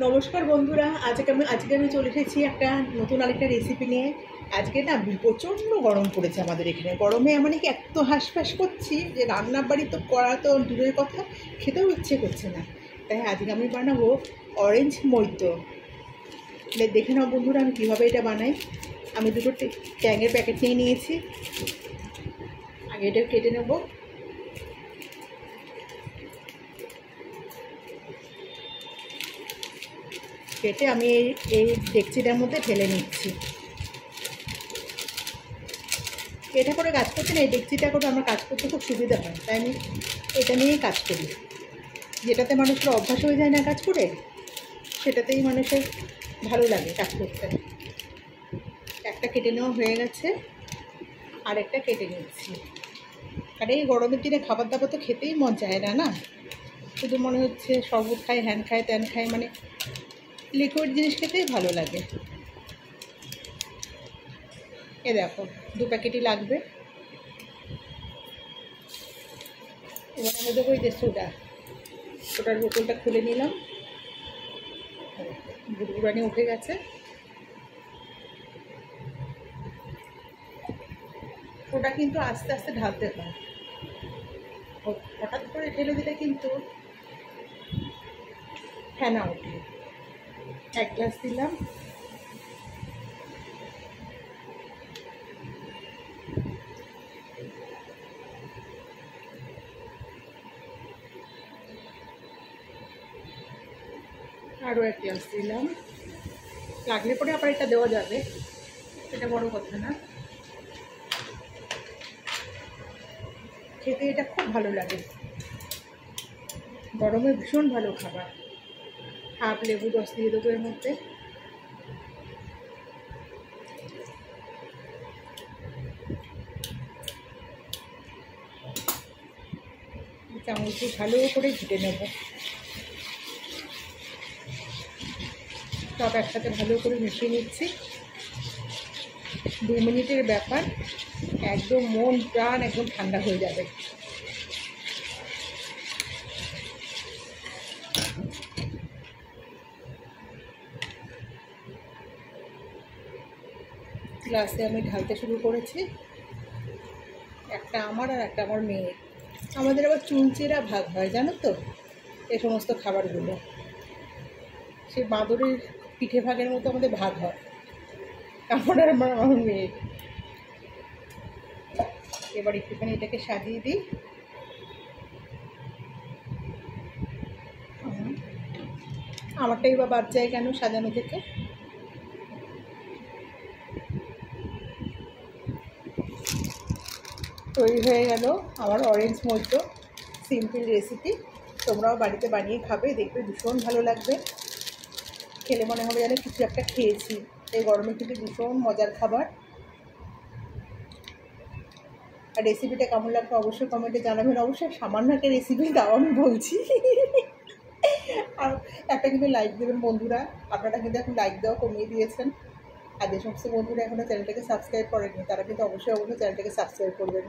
নমস্কার বন্ধুরা, আজকে আমি চলে এসেছি একটা নতুন আরেকটা রেসিপি নিয়ে। আজকে না প্রচণ্ড গরম পড়েছে আমাদের এখানে। গরমে মানে কি এত হাঁসফাঁস করছি যে রান্নার বাড়ি তো করা তো দূরের কথা, খেতেও ইচ্ছে করছে না। তাই আজকে আমি বানাবো অরেঞ্জ মইতো। দেখে নাও বন্ধুরা আমি কীভাবে এটা বানাই। আমি দুটো ট্যাঙের প্যাকেট নিয়ে নিয়েছি। আগে এটা কেটে নেব। কেটে আমি এই ডেকচিটার মধ্যে ঢেলে নিচ্ছি। এটা করে কাজ করতে না, এই ডেকচিটা করে আমার কাজ করতে খুব সুবিধা হয়, তাই আমি এটা নিয়েই কাজ করি। যেটাতে মানুষের অভ্যাস হয়ে যায় না কাজ করে, সেটাতেই মানুষের ভালো লাগে কাজ করতে। একটা কেটে নেওয়া হয়ে গেছে, আরেকটা কেটে নিচ্ছি। আর এই গরমের দিনে খাবার দাবার তো খেতেই মন চায় না, না শুধু মনে হচ্ছে শরবত খায়, হ্যান খায়, ত্যান খায়, মানে লিকুইড জিনিস খেতেই ভালো লাগে। এ দেখো 2 প্যাকেটই লাগবে। এবার আমি দেবো এই যে সোডার বোতলটা খুলে নিলাম। গুড়গুড়ানি উঠে গেছে। ওটা কিন্তু আস্তে আস্তে ঢালতে হয়, হঠাৎ করে ঢেলে দিলে কিন্তু ফেনা ওঠে। 1 গ্লাস দিলাম। আরও 1 গ্লাস দিলাম। লাগলে পরে আবার এটা দেওয়া যাবে, এটা বড় কথা না। খেতে এটা খুব ভালো লাগে, গরমে ভীষণ ভালো খাবার। হাফ লেবু রস দিয়ে দেবো এর মধ্যে। চামচ দিয়ে ভালো করে ঘুটে নেব। সব একসাথে ভালো করে মিশিয়ে নিচ্ছি। 2 মিনিটের ব্যাপার, একদম মন প্রাণ একদম ঠান্ডা হয়ে যাবে। গ্লাসে আমি ঢালতে শুরু করেছি। একটা আমার আর একটা আমার মেয়ের। আমাদের আবার চুলচেরা ভাগ হয় জানো তো, এই সমস্ত খাবারগুলো সে বাঁদরের পিঠে ভাগের মতো আমাদের ভাগ হয়, আমার আর আমার মেয়ের। এবার একটুখানি এটাকে সাজিয়ে দিই। আমারটাই বা বাদ যায় কেন সাজানো থেকে। তৈরি হয়ে গেল আমার অরেঞ্জ মইতো। সিম্পল রেসিপি, তোমরাও বাড়িতে বানিয়ে খাবে, দেখবে ভীষণ ভালো লাগবে। খেলে মনে হবে যেন কিছু একটা খেয়েছি। এই গরমে কিন্তু ভীষণ মজার খাবার। আর রেসিপিটা কেমন লাগবে অবশ্যই কমেন্টে জানাবেন। অবশ্যই সামান্য একটা রেসিপি, তাও আমি বলছি। আর একটা কিন্তু লাইক দেবেন বন্ধুরা, আপনারা কিন্তু এখন লাইক দেওয়া কমিয়ে দিয়েছেন। আর যে সমস্ত বন্ধুরা এখনও চ্যানেলটাকে সাবস্ক্রাইব করেননি, তারা কিন্তু অবশ্যই চ্যানেলটাকে সাবস্ক্রাইব করবেন।